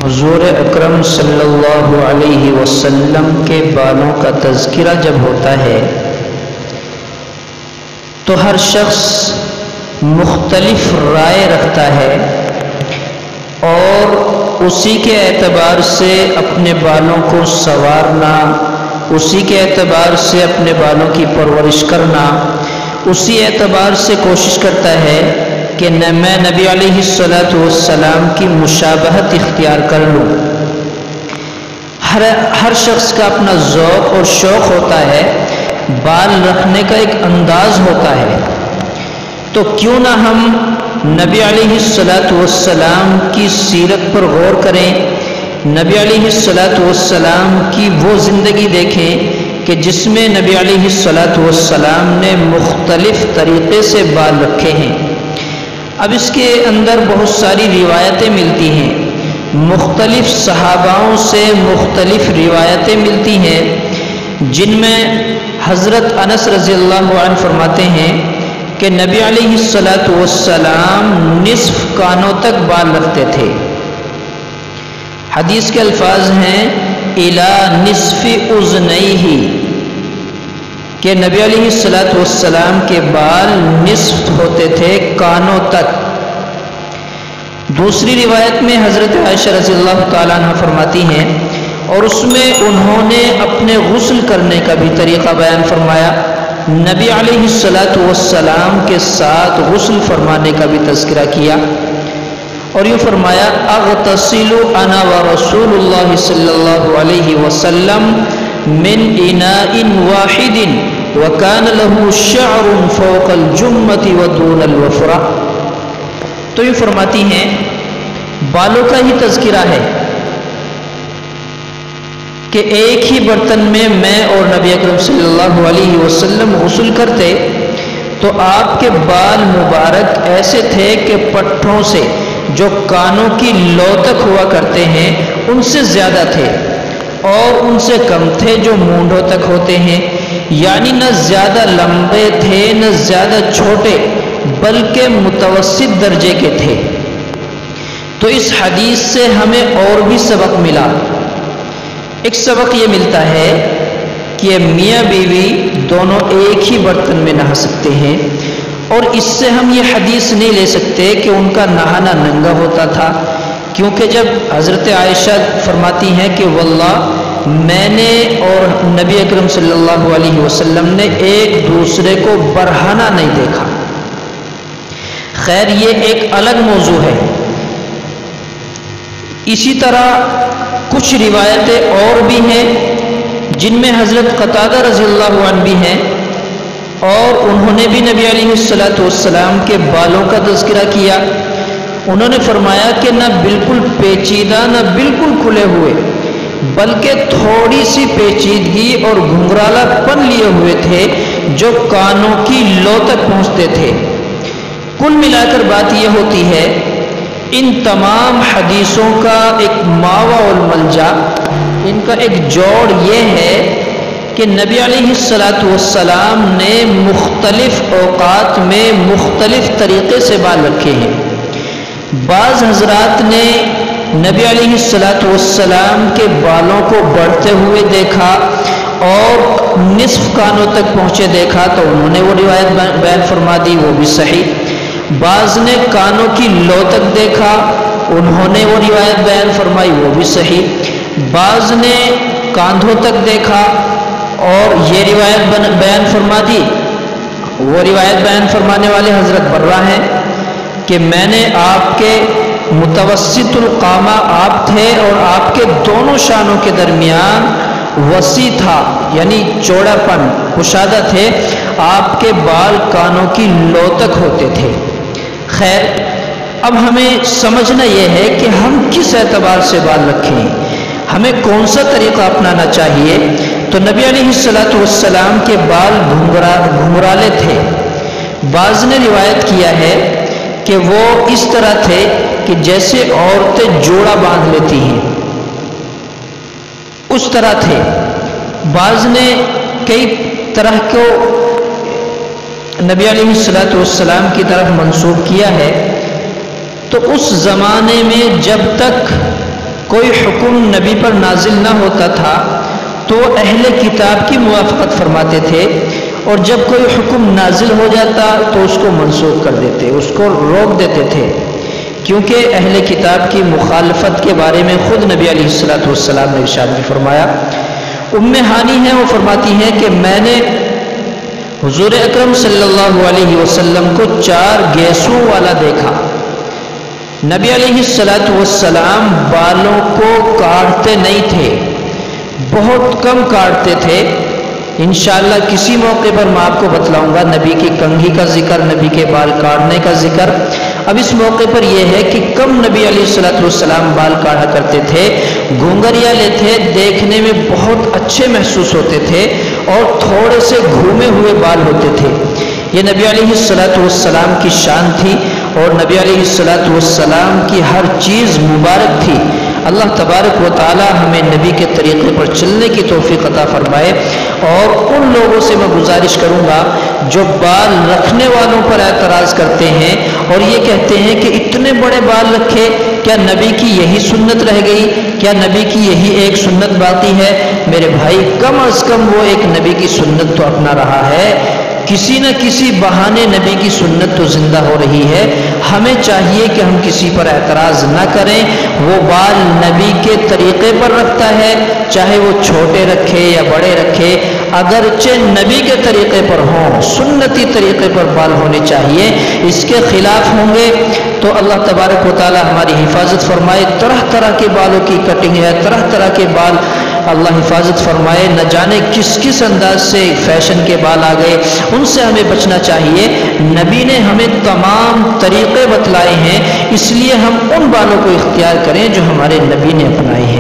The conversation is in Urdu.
حضور اکرم صلی اللہ علیہ وسلم کے بالوں کا تذکرہ جب ہوتا ہے تو ہر شخص مختلف رائے رکھتا ہے اور اسی کے اعتبار سے اپنے بالوں کو سنوارنا، اسی کے اعتبار سے اپنے بالوں کی پرورش کرنا، اسی اعتبار سے کوشش کرتا ہے کہ میں نبی علیہ الصلاۃ والسلام کی مشابہت اختیار کر لوں۔ ہر شخص کا اپنا ذوق اور شوق ہوتا ہے، بال رکھنے کا ایک انداز ہوتا ہے، تو کیوں نہ ہم نبی علیہ الصلاۃ والسلام کی سیرت پر غور کریں، نبی علیہ الصلاۃ والسلام کی وہ زندگی دیکھیں کہ جس میں نبی علیہ الصلاۃ والسلام نے مختلف طریقے سے بال رکھے ہیں۔ اب اس کے اندر بہت ساری روایتیں ملتی ہیں، مختلف صحاباؤں سے مختلف روایتیں ملتی ہیں، جن میں حضرت انس رضی اللہ عنہ فرماتے ہیں کہ نبی علیہ الصلاۃ والسلام نصف کانوں تک بال رکھتے تھے۔ حدیث کے الفاظ ہیں اِلَى نِصْفِ اُذْنَيْهِ، کہ نبی علیہ الصلاۃ والسلام کے بال نصف ہوتے تھے کانوں تک۔ دوسری روایت میں حضرت عائشہ رضی اللہ تعالیٰ عنہ فرماتی ہیں، اور اس میں انہوں نے اپنے غسل کرنے کا بھی طریقہ بیان فرمایا، نبی علیہ الصلاۃ والسلام کے ساتھ غسل فرمانے کا بھی تذکرہ کیا، اور یہ فرمایا اغتسل انا ورسول اللہ صلی اللہ علیہ وسلم من اناء واحد وکان له شعر فوق الجمۃ ودون الوفرہ۔ تو یہ فرماتی ہیں بالوں کا ہی تذکرہ ہے کہ ایک ہی برتن میں میں اور نبی اکرم صلی اللہ علیہ وسلم غسل کرتے تو آپ کے بال مبارک ایسے تھے کہ پٹھوں سے جو کانوں کی لو تک ہوا کرتے ہیں ان سے زیادہ تھے، اور ان سے کم تھے جو مونڈھوں تک ہوتے ہیں، یعنی نہ زیادہ لمبے تھے نہ زیادہ چھوٹے، بلکہ متوسط درجے کے تھے۔ تو اس حدیث سے ہمیں اور بھی سبق ملا۔ ایک سبق یہ ملتا ہے کہ میاں بیوی دونوں ایک ہی برتن میں نہا سکتے ہیں، اور اس سے ہم یہ حدیث نہیں لے سکتے کہ ان کا نہانا ننگا ہوتا تھا، کیونکہ جب حضرت عائشہ فرماتی ہیں کہ واللہ میں نے اور نبی اکرم صلی اللہ علیہ وسلم نے ایک دوسرے کو برہنہ نہیں دیکھا۔ خیر یہ ایک الگ موضوع ہے۔ اسی طرح کچھ روایتیں اور بھی ہیں جن میں حضرت قتادہ رضی اللہ عنہ بھی ہیں، اور انہوں نے بھی نبی علیہ الصلاۃ والسلام کے بالوں کا تذکرہ کیا۔ انہوں نے فرمایا کہ نہ بالکل پیچیدہ نہ بالکل کھلے ہوئے، بلکہ تھوڑی سی پیچیدگی اور گھنگرالا پن لیے ہوئے تھے جو کانوں کی لو تک پہنچتے تھے۔ کل ملا کر بات یہ ہوتی ہے، ان تمام حدیثوں کا ایک ماوا والملجا، ان کا ایک جوڑ یہ ہے کہ نبی علیہ الصلاۃ والسلام نے مختلف اوقات میں مختلف طریقے سے بال رکھے ہیں۔ بعض حضرات نے نبی علیہ الصلاۃ والسلام کے بالوں کو بڑھتے ہوئے دیکھا اور نصف کانوں تک پہنچے دیکھا تو انہوں نے وہ روایت بیان فرما دی، وہ بھی صحیح۔ بعض نے کانوں کی لو تک دیکھا، انہوں نے وہ روایت بیان فرمائی، وہ بھی صحیح۔ بعض نے کاندھوں تک دیکھا اور یہ روایت بیان فرما دی، وہ روایت بیان فرمانے والے حضرت برہ ہیں کہ میں نے آپ کے متوسط القامہ آپ تھے اور آپ کے دونوں شانوں کے درمیان وسیع تھا، یعنی چوڑا پن کشادہ تھے، آپ کے بال کانوں کی لو تک ہوتے تھے۔ خیر اب ہمیں سمجھنا یہ ہے کہ ہم کس اعتبار سے بال رکھیں، ہمیں کون سا طریقہ اپنانا چاہیے۔ تو نبی علیہ الصلاۃ والسلام کے بال گھنگرالے تھے۔ بعض نے روایت کیا ہے کہ وہ اس طرح تھے کہ جیسے عورتیں جوڑا باندھ لیتی ہیں، اس طرح تھے۔ بعض نے کئی طرح کو نبی علیہ الصلاۃ والسلام کی طرف منسوب کیا ہے۔ تو اس زمانے میں جب تک کوئی حکم نبی پر نازل نہ ہوتا تھا تو اہل کتاب کی موافقت فرماتے تھے، اور جب کوئی حکم نازل ہو جاتا تو اس کو منسوخ کر دیتے، اس کو روک دیتے تھے، کیونکہ اہل کتاب کی مخالفت کے بارے میں خود نبی علیہ السلام نے ارشاد بھی فرمایا۔ ام ہانی ہیں، وہ فرماتی ہیں کہ میں نے حضور اکرم صلی اللہ علیہ وسلم کو 4 گیسوں والا دیکھا۔ نبی علیہ السلام بالوں کو کاٹتے نہیں تھے، بہت کم کاٹتے تھے۔ انشاءاللہ کسی موقع پر میں آپ کو بتلاؤں گا نبی کی کنگھی کا ذکر، نبی کے بال کاٹنے کا ذکر۔ اب اس موقع پر یہ ہے کہ کم نبی علیہ السلام بال کاٹا کرتے تھے، گھنگریالے تھے، دیکھنے میں بہت اچھے محسوس ہوتے تھے اور تھوڑے سے گھومے ہوئے بال ہوتے تھے۔ یہ نبی علیہ السلام کی شان تھی، اور نبی علیہ السلام کی ہر چیز مبارک تھی۔ اللہ تبارک و تعالی ہمیں نبی کے طریقے پر چلنے کی توفیق عطا فرمائے۔ اور ان لوگوں سے میں گزارش کروں گا جو بال رکھنے والوں پر اعتراض کرتے ہیں اور یہ کہتے ہیں کہ اتنے بڑے بال رکھے، کیا نبی کی یہی سنت رہ گئی؟ کیا نبی کی یہی ایک سنت باقی ہے؟ میرے بھائی، کم از کم وہ ایک نبی کی سنت تو اپنا رہا ہے، کسی نہ کسی بہانے نبی کی سنت تو زندہ ہو رہی ہے۔ ہمیں چاہیے کہ ہم کسی پر اعتراض نہ کریں، وہ بال نبی کے طریقے پر رکھتا ہے، چاہے وہ چھوٹے رکھے یا بڑے رکھے، اگرچہ نبی کے طریقے پر ہوں، سنتی طریقے پر بال ہونے چاہیے۔ اس کے خلاف ہوں گے تو اللہ تبارک و تعالی ہماری حفاظت فرمائے۔ طرح طرح کے بالوں کی کٹنگ ہے، طرح طرح کے بال، اللہ حفاظت فرمائے۔ نہ جانے کس کس انداز سے فیشن کے بال آ گئے، ان سے ہمیں بچنا چاہیے۔ نبی نے ہمیں تمام طریقے بتلائے ہیں، اس لیے ہم ان بالوں کو اختیار کریں جو ہمارے نبی نے اپنائے ہیں۔